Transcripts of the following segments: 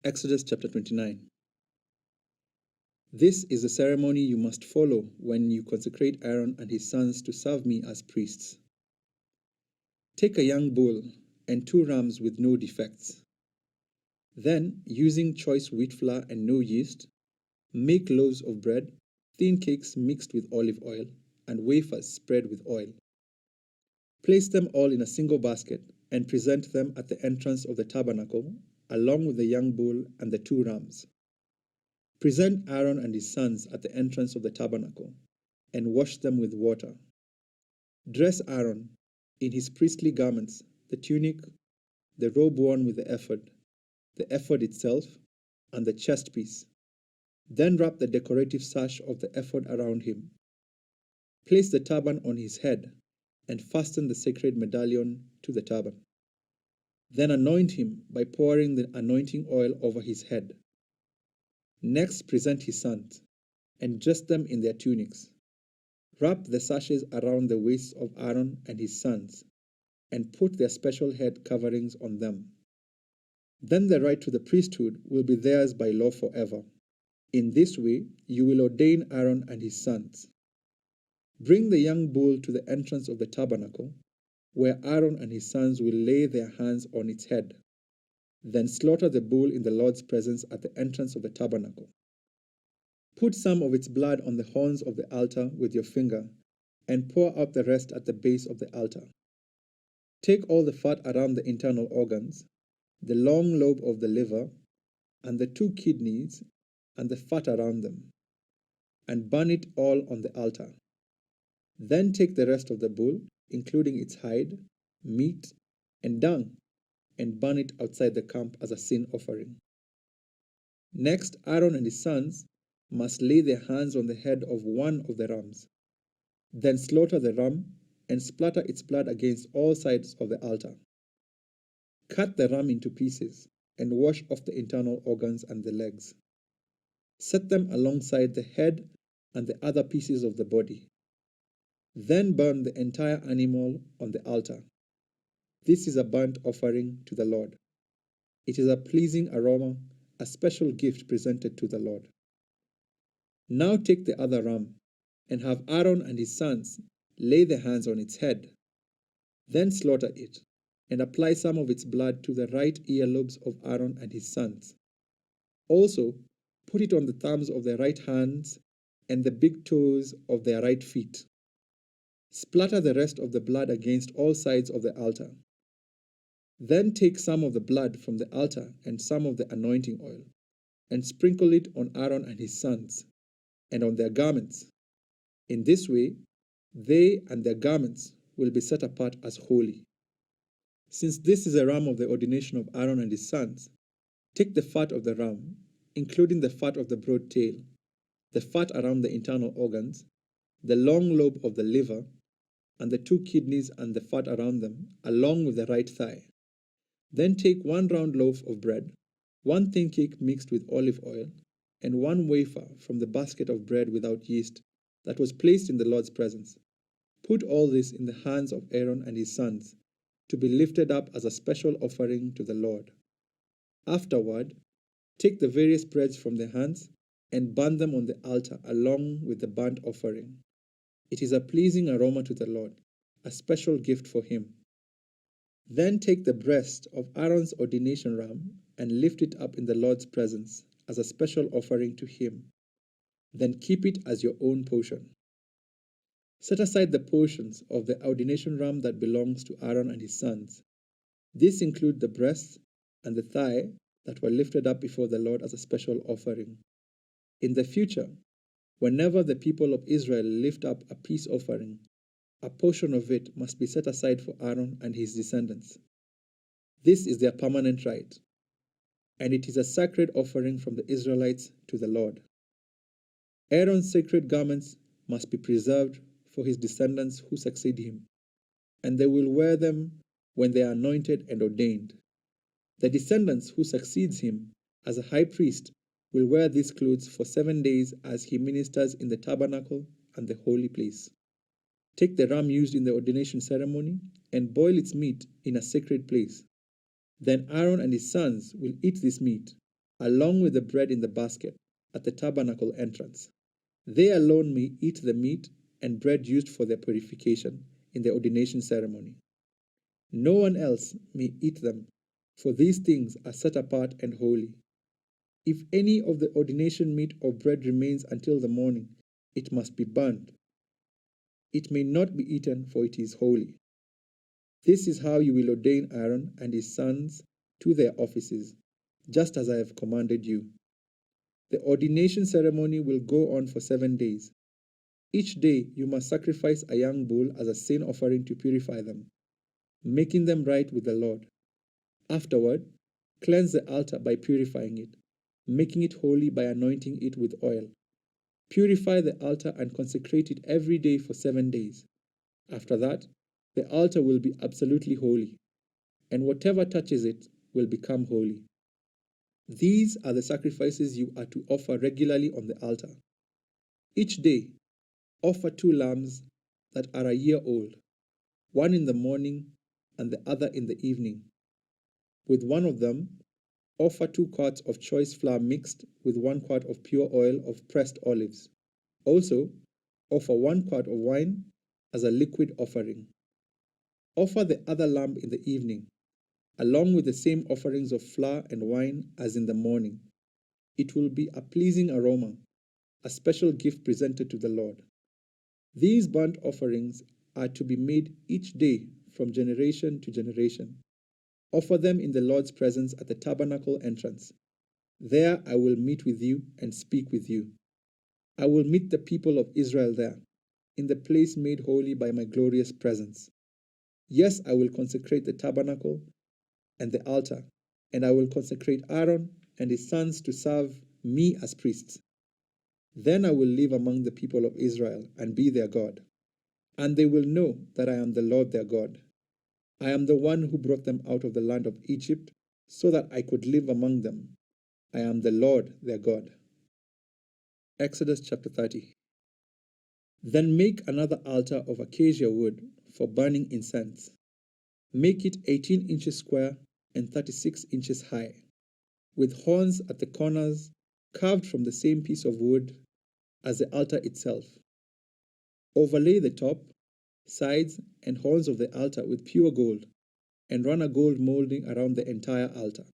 Exodus chapter 29. This is the ceremony you must follow when you consecrate Aaron and his sons to serve me as priests. Take a young bull and 2 rams with no defects. Then, using choice wheat flour and no yeast, make loaves of bread, thin cakes mixed with olive oil, and wafers spread with oil. Place them all in a single basket and present them at the entrance of the tabernacle, along with the young bull and the 2 rams. Present Aaron and his sons at the entrance of the tabernacle, and wash them with water. Dress Aaron in his priestly garments, the tunic, the robe worn with the ephod itself, and the chest piece. Then wrap the decorative sash of the ephod around him. Place the turban on his head, and fasten the sacred medallion to the turban. Then anoint him by pouring the anointing oil over his head. Next, present his sons, and dress them in their tunics. Wrap the sashes around the waists of Aaron and his sons, and put their special head coverings on them. Then the right to the priesthood will be theirs by law forever. In this way, you will ordain Aaron and his sons. Bring the young bull to the entrance of the tabernacle, where Aaron and his sons will lay their hands on its head. Then slaughter the bull in the Lord's presence at the entrance of the tabernacle. Put some of its blood on the horns of the altar with your finger, and pour out the rest at the base of the altar. Take all the fat around the internal organs, the long lobe of the liver, and the 2 kidneys, and the fat around them, and burn it all on the altar. Then take the rest of the bull, including its hide, meat, and dung, and burn it outside the camp as a sin offering. Next, Aaron and his sons must lay their hands on the head of one of the rams. Then slaughter the ram and splatter its blood against all sides of the altar. Cut the ram into pieces and wash off the internal organs and the legs. Set them alongside the head and the other pieces of the body. Then burn the entire animal on the altar. This is a burnt offering to the Lord. It is a pleasing aroma, a special gift presented to the Lord. Now take the other ram and have Aaron and his sons lay their hands on its head. Then slaughter it and apply some of its blood to the right earlobes of Aaron and his sons. Also, put it on the thumbs of their right hands and the big toes of their right feet. Splatter the rest of the blood against all sides of the altar. Then take some of the blood from the altar and some of the anointing oil, and sprinkle it on Aaron and his sons, and on their garments. In this way, they and their garments will be set apart as holy. Since this is a ram of the ordination of Aaron and his sons, take the fat of the ram, including the fat of the broad tail, the fat around the internal organs, the long lobe of the liver, and the 2 kidneys and the fat around them, along with the right thigh. Then take 1 round loaf of bread, 1 thin cake mixed with olive oil, and 1 wafer from the basket of bread without yeast that was placed in the Lord's presence. Put all this in the hands of Aaron and his sons, to be lifted up as a special offering to the Lord. Afterward, take the various breads from their hands and burn them on the altar along with the burnt offering. It is a pleasing aroma to the Lord, a special gift for him. Then take the breast of Aaron's ordination ram and lift it up in the Lord's presence as a special offering to him. Then keep it as your own portion. Set aside the portions of the ordination ram that belongs to Aaron and his sons. This includes the breast and the thigh that were lifted up before the Lord as a special offering. In the future, whenever the people of Israel lift up a peace offering, a portion of it must be set aside for Aaron and his descendants. This is their permanent right, and it is a sacred offering from the Israelites to the Lord. Aaron's sacred garments must be preserved for his descendants who succeed him, and they will wear them when they are anointed and ordained. The descendants who succeeds him as a high priest will wear these clothes for 7 days as he ministers in the tabernacle and the holy place. Take the ram used in the ordination ceremony and boil its meat in a sacred place. Then Aaron and his sons will eat this meat, along with the bread in the basket at the tabernacle entrance. They alone may eat the meat and bread used for their purification in the ordination ceremony. No one else may eat them, for these things are set apart and holy. If any of the ordination meat or bread remains until the morning, it must be burned. It may not be eaten, for it is holy. This is how you will ordain Aaron and his sons to their offices, just as I have commanded you. The ordination ceremony will go on for 7 days. Each day you must sacrifice a young bull as a sin offering to purify them, making them right with the Lord. Afterward, cleanse the altar by purifying it, making it holy by anointing it with oil. Purify the altar and consecrate it every day for 7 days. After that, the altar will be absolutely holy, and whatever touches it will become holy. These are the sacrifices you are to offer regularly on the altar. Each day, offer 2 lambs that are a year old, one in the morning and the other in the evening. With one of them, offer 2 quarts of choice flour mixed with 1 quart of pure oil of pressed olives. Also, offer 1 quart of wine as a liquid offering. Offer the other lamb in the evening, along with the same offerings of flour and wine as in the morning. It will be a pleasing aroma, a special gift presented to the Lord. These burnt offerings are to be made each day from generation to generation. Offer them in the Lord's presence at the tabernacle entrance. There I will meet with you and speak with you. I will meet the people of Israel there, in the place made holy by my glorious presence. Yes, I will consecrate the tabernacle and the altar, and I will consecrate Aaron and his sons to serve me as priests. Then I will live among the people of Israel and be their God, and they will know that I am the Lord their God. I am the one who brought them out of the land of Egypt so that I could live among them. I am the Lord their God. Exodus chapter 30. Then make another altar of acacia wood for burning incense. Make it 18 inches square and 36 inches high, with horns at the corners carved from the same piece of wood as the altar itself. Overlay the top, sides, and horns of the altar with pure gold, and run a gold molding around the entire altar.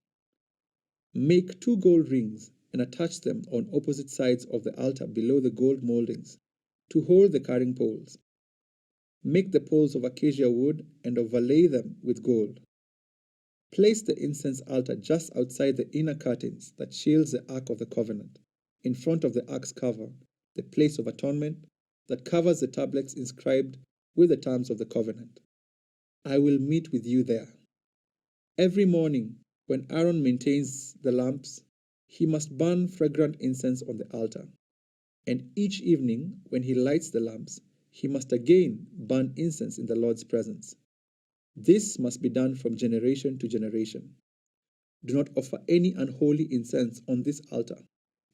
Make 2 gold rings and attach them on opposite sides of the altar below the gold moldings to hold the carrying poles. Make the poles of acacia wood and overlay them with gold. Place the incense altar just outside the inner curtains that shields the Ark of the Covenant, in front of the Ark's cover, the place of atonement that covers the tablets inscribed with the terms of the covenant. I will meet with you there. Every morning, when Aaron maintains the lamps, he must burn fragrant incense on the altar. And each evening, when he lights the lamps, he must again burn incense in the Lord's presence. This must be done from generation to generation. Do not offer any unholy incense on this altar,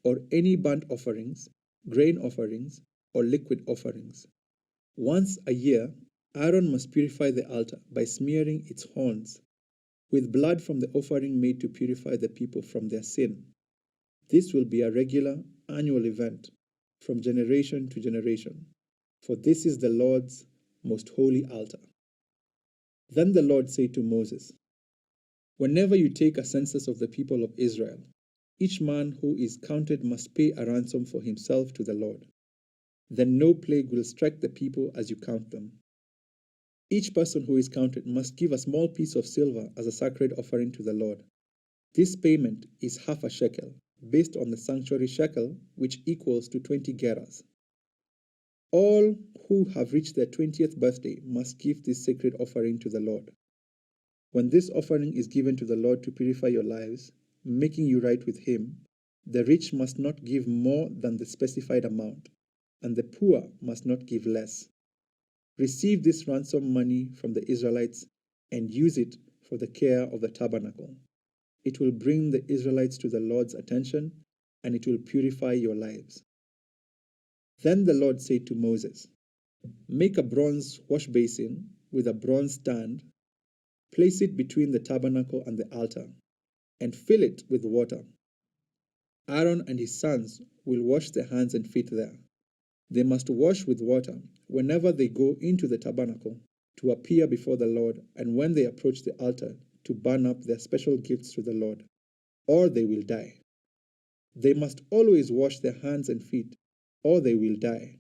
or any burnt offerings, grain offerings, or liquid offerings. Once a year, Aaron must purify the altar by smearing its horns with blood from the offering made to purify the people from their sin. This will be a regular annual event from generation to generation, for this is the Lord's most holy altar. Then the Lord said to Moses, "Whenever you take a census of the people of Israel, each man who is counted must pay a ransom for himself to the Lord. Then no plague will strike the people as you count them. Each person who is counted must give a small piece of silver as a sacred offering to the Lord. This payment is half a shekel, based on the sanctuary shekel, which equals to 20 gerahs. All who have reached their 20th birthday must give this sacred offering to the Lord. When this offering is given to the Lord to purify your lives, making you right with Him, the rich must not give more than the specified amount, and the poor must not give less. Receive this ransom money from the Israelites and use it for the care of the tabernacle. It will bring the Israelites to the Lord's attention, and it will purify your lives." Then the Lord said to Moses, "Make a bronze wash basin with a bronze stand, place it between the tabernacle and the altar, and fill it with water. Aaron and his sons will wash their hands and feet there. They must wash with water whenever they go into the tabernacle to appear before the Lord and when they approach the altar to burn up their special gifts to the Lord, or they will die. They must always wash their hands and feet, or they will die.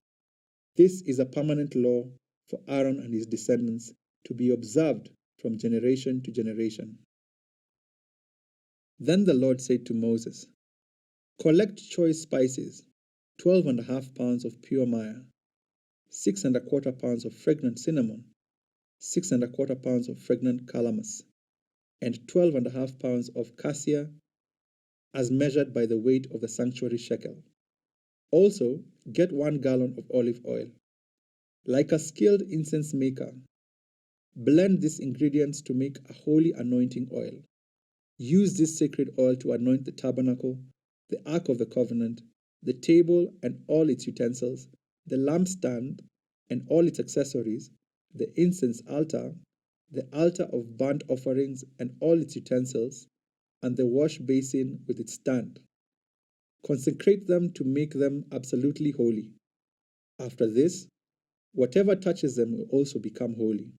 This is a permanent law for Aaron and his descendants to be observed from generation to generation. Then the Lord said to Moses, "Collect choice spices, 12.5 pounds of pure myrrh, 6.25 pounds of fragrant cinnamon, 6.25 pounds of fragrant calamus, and 12.5 pounds of cassia, as measured by the weight of the sanctuary shekel. Also, get 1 gallon of olive oil. Like a skilled incense maker, blend these ingredients to make a holy anointing oil. Use this sacred oil to anoint the tabernacle, the Ark of the Covenant, the table and all its utensils, the lampstand and all its accessories, the incense altar, the altar of burnt offerings and all its utensils, and the wash basin with its stand. Consecrate them to make them absolutely holy. After this, whatever touches them will also become holy.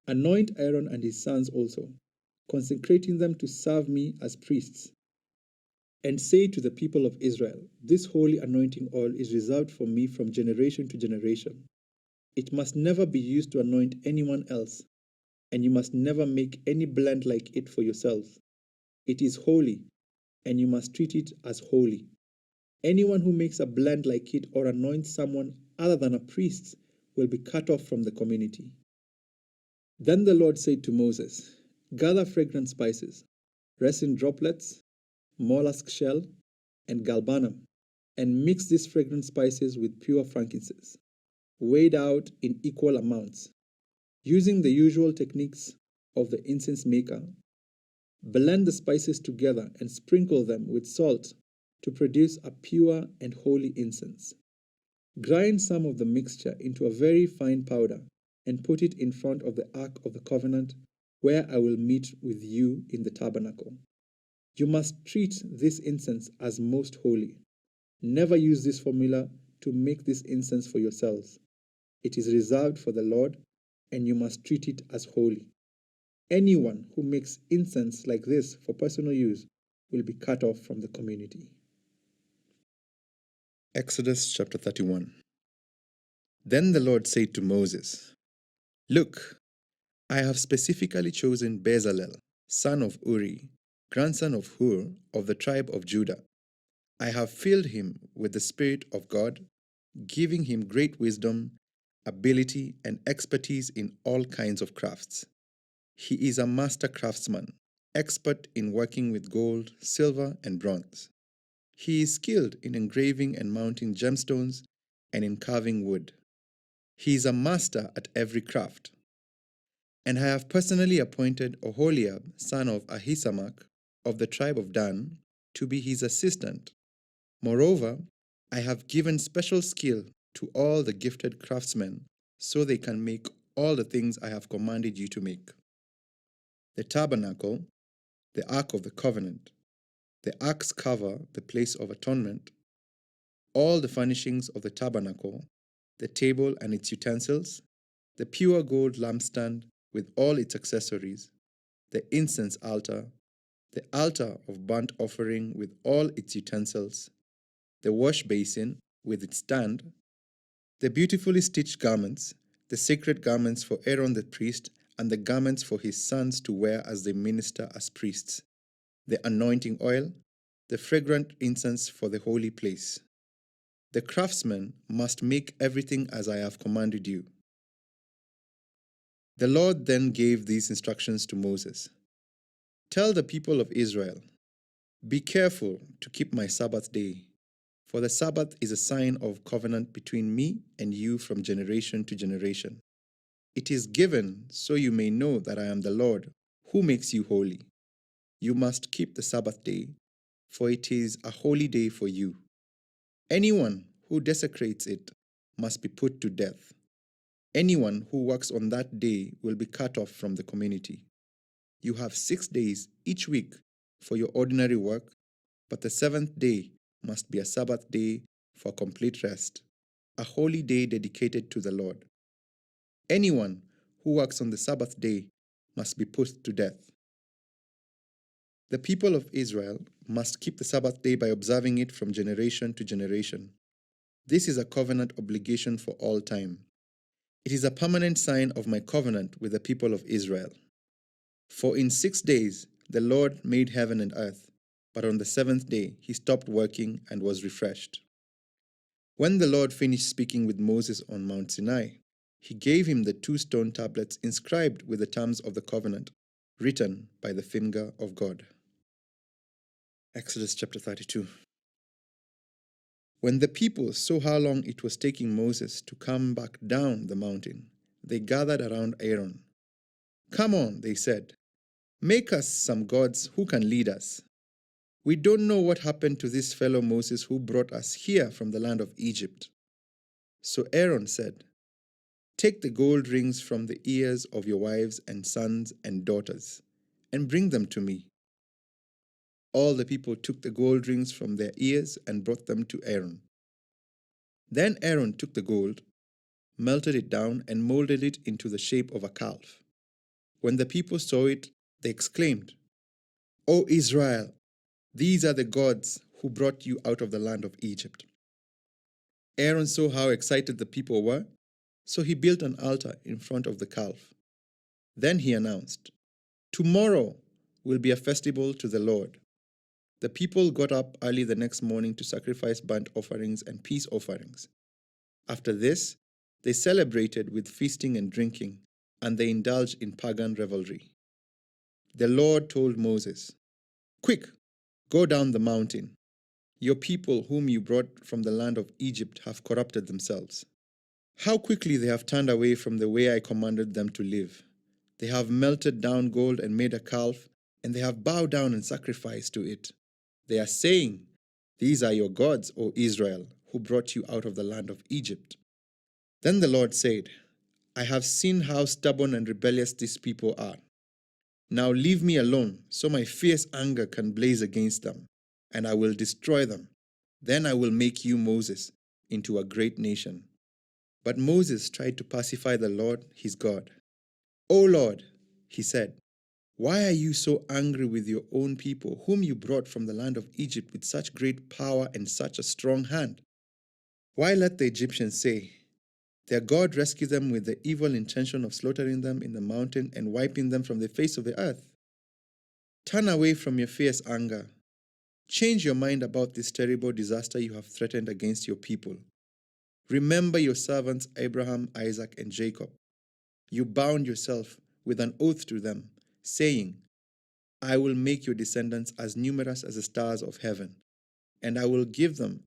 Anoint Aaron and his sons also, consecrating them to serve me as priests. And say to the people of Israel, this holy anointing oil is reserved for me from generation to generation. It must never be used to anoint anyone else, and you must never make any blend like it for yourselves. It is holy, and you must treat it as holy. Anyone who makes a blend like it or anoints someone other than a priest will be cut off from the community." Then the Lord said to Moses, "Gather fragrant spices, resin droplets, mollusk shell, and galbanum, and mix these fragrant spices with pure frankincense, weighed out in equal amounts. Using the usual techniques of the incense maker, blend the spices together and sprinkle them with salt to produce a pure and holy incense. Grind some of the mixture into a very fine powder and put it in front of the Ark of the Covenant, where I will meet with you in the tabernacle. You must treat this incense as most holy. Never use this formula to make this incense for yourselves. It is reserved for the Lord, and you must treat it as holy. Anyone who makes incense like this for personal use will be cut off from the community." Exodus chapter 31. Then the Lord said to Moses, "Look, I have specifically chosen Bezalel, son of Uri, grandson of Hur, of the tribe of Judah. I have filled him with the Spirit of God, giving him great wisdom, ability, and expertise in all kinds of crafts. He is a master craftsman, expert in working with gold, silver, and bronze. He is skilled in engraving and mounting gemstones and in carving wood. He is a master at every craft. And I have personally appointed Oholiab, son of Ahisamach, of the tribe of Dan, to be his assistant. Moreover, I have given special skill to all the gifted craftsmen, so they can make all the things I have commanded you to make: the tabernacle, the Ark of the Covenant, the ark's cover, the place of atonement, all the furnishings of the tabernacle, the table and its utensils, the pure gold lampstand with all its accessories, the incense altar, the altar of burnt offering with all its utensils, the wash basin with its stand, the beautifully stitched garments, the sacred garments for Aaron the priest, and the garments for his sons to wear as they minister as priests, the anointing oil, the fragrant incense for the holy place. The craftsmen must make everything as I have commanded you." The Lord then gave these instructions to Moses. "Tell the people of Israel, be careful to keep my Sabbath day, for the Sabbath is a sign of covenant between me and you from generation to generation. It is given so you may know that I am the Lord who makes you holy. You must keep the Sabbath day, for it is a holy day for you. Anyone who desecrates it must be put to death. Anyone who works on that day will be cut off from the community. You have 6 days each week for your ordinary work, But the seventh day must be a Sabbath day for complete rest, a holy day dedicated to the Lord. Anyone who works on the Sabbath day must be put to death. The people of Israel must keep the Sabbath day by observing it from generation to generation. This is a covenant obligation for all time. It is a permanent sign of my covenant with the people of Israel. For in 6 days the Lord made heaven and earth, but on the seventh day he stopped working and was refreshed. When the Lord finished speaking with Moses on Mount Sinai, he gave him the 2 stone tablets inscribed with the terms of the covenant, written by the finger of God. Exodus chapter 32. When the people saw how long it was taking Moses to come back down the mountain, they gathered around Aaron. "Come on," they said, "make us some gods who can lead us. We don't know what happened to this fellow Moses who brought us here from the land of Egypt." So Aaron said, "Take the gold rings from the ears of your wives and sons and daughters, and bring them to me." All the people took the gold rings from their ears and brought them to Aaron. Then Aaron took the gold, melted it down, and molded it into the shape of a calf. When the people saw it, they exclaimed, "O Israel, these are the gods who brought you out of the land of Egypt." Aaron saw how excited the people were, so he built an altar in front of the calf. Then he announced, "Tomorrow will be a festival to the Lord." The people got up early the next morning to sacrifice burnt offerings and peace offerings. After this, they celebrated with feasting and drinking, and they indulged in pagan revelry. The Lord told Moses, "Quick, go down the mountain. Your people whom you brought from the land of Egypt have corrupted themselves. How quickly they have turned away from the way I commanded them to live. They have melted down gold and made a calf, and they have bowed down and sacrificed to it. They are saying, 'These are your gods, O Israel, who brought you out of the land of Egypt.'" Then the Lord said, "I have seen how stubborn and rebellious these people are. Now leave me alone, so my fierce anger can blaze against them, and I will destroy them. Then I will make you, Moses, into a great nation." But Moses tried to pacify the Lord, his God. "O Lord," he said, "why are you so angry with your own people, whom you brought from the land of Egypt with such great power and such a strong hand? Why let the Egyptians say, 'Their God rescued them with the evil intention of slaughtering them in the mountain and wiping them from the face of the earth'? Turn away from your fierce anger. Change your mind about this terrible disaster you have threatened against your people. Remember your servants Abraham, Isaac, and Jacob. You bound yourself with an oath to them, saying, 'I will make your descendants as numerous as the stars of heaven, and I will give them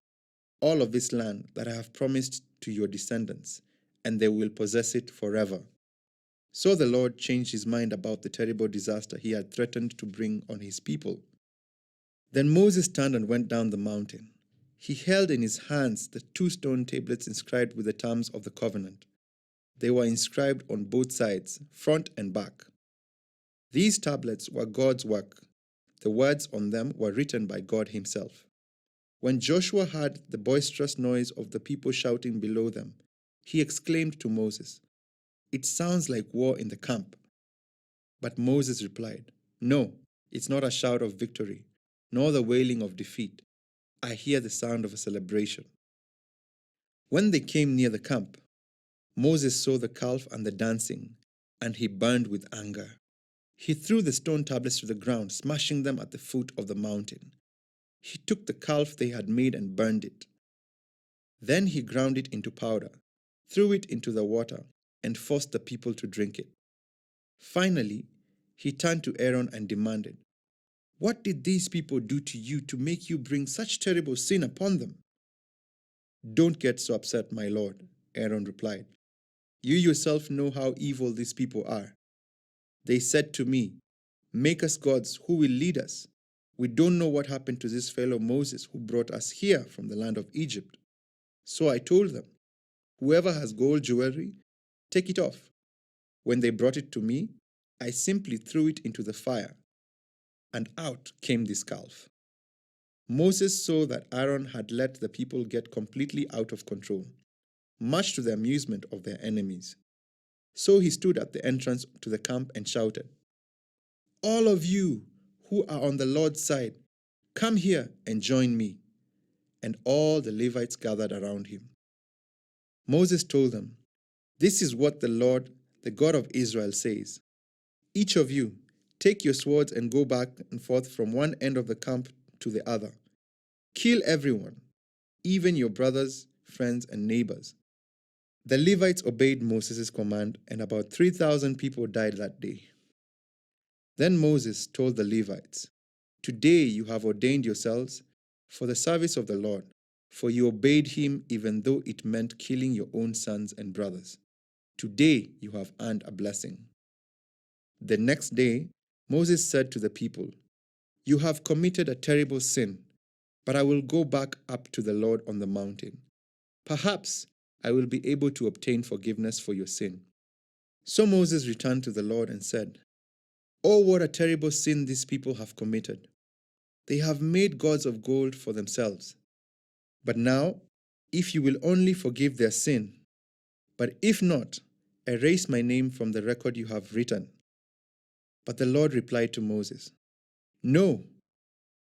all of this land that I have promised to your descendants, and they will possess it forever.'" So the Lord changed his mind about the terrible disaster he had threatened to bring on his people. Then Moses turned and went down the mountain. He held in his hands the 2 stone tablets inscribed with the terms of the covenant. They were inscribed on both sides, front and back. These tablets were God's work. The words on them were written by God himself. When Joshua heard the boisterous noise of the people shouting below them, he exclaimed to Moses, "It sounds like war in the camp." But Moses replied, "No, it's not a shout of victory, nor the wailing of defeat. I hear the sound of a celebration." When they came near the camp, Moses saw the calf and the dancing, and he burned with anger. He threw the stone tablets to the ground, smashing them at the foot of the mountain. He took the calf they had made and burned it. Then he ground it into powder, threw it into the water, and forced the people to drink it. Finally, he turned to Aaron and demanded, "What did these people do to you to make you bring such terrible sin upon them?" "Don't get so upset, my lord," Aaron replied. "You yourself know how evil these people are. They said to me, 'Make us gods who will lead us.' We don't know what happened to this fellow Moses who brought us here from the land of Egypt. So I told them, 'Whoever has gold jewelry, take it off.' When they brought it to me, I simply threw it into the fire, and out came this calf." Moses saw that Aaron had let the people get completely out of control, much to the amusement of their enemies. So he stood at the entrance to the camp and shouted, "All of you who are on the Lord's side, come here and join me." And all the Levites gathered around him. Moses told them, "This is what the Lord, the God of Israel, says. Each of you, take your swords and go back and forth from one end of the camp to the other. Kill everyone, even your brothers, friends, and neighbors." The Levites obeyed Moses' command, and about 3,000 people died that day. Then Moses told the Levites, "Today you have ordained yourselves for the service of the Lord, for you obeyed him even though it meant killing your own sons and brothers. Today you have earned a blessing." The next day, Moses said to the people, "You have committed a terrible sin, but I will go back up to the Lord on the mountain. Perhaps I will be able to obtain forgiveness for your sin." So Moses returned to the Lord and said, "Oh, what a terrible sin these people have committed. They have made gods of gold for themselves. But now, if you will only forgive their sin, but if not, erase my name from the record you have written." But the Lord replied to Moses, "No,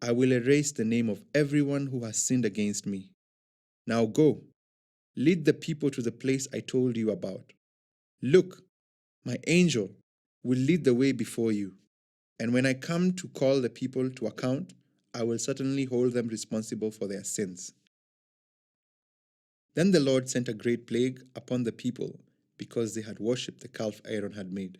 I will erase the name of everyone who has sinned against me. Now go, lead the people to the place I told you about. Look, my angel will lead the way before you, and when I come to call the people to account, I will certainly hold them responsible for their sins." Then the Lord sent a great plague upon the people because they had worshipped the calf Aaron had made.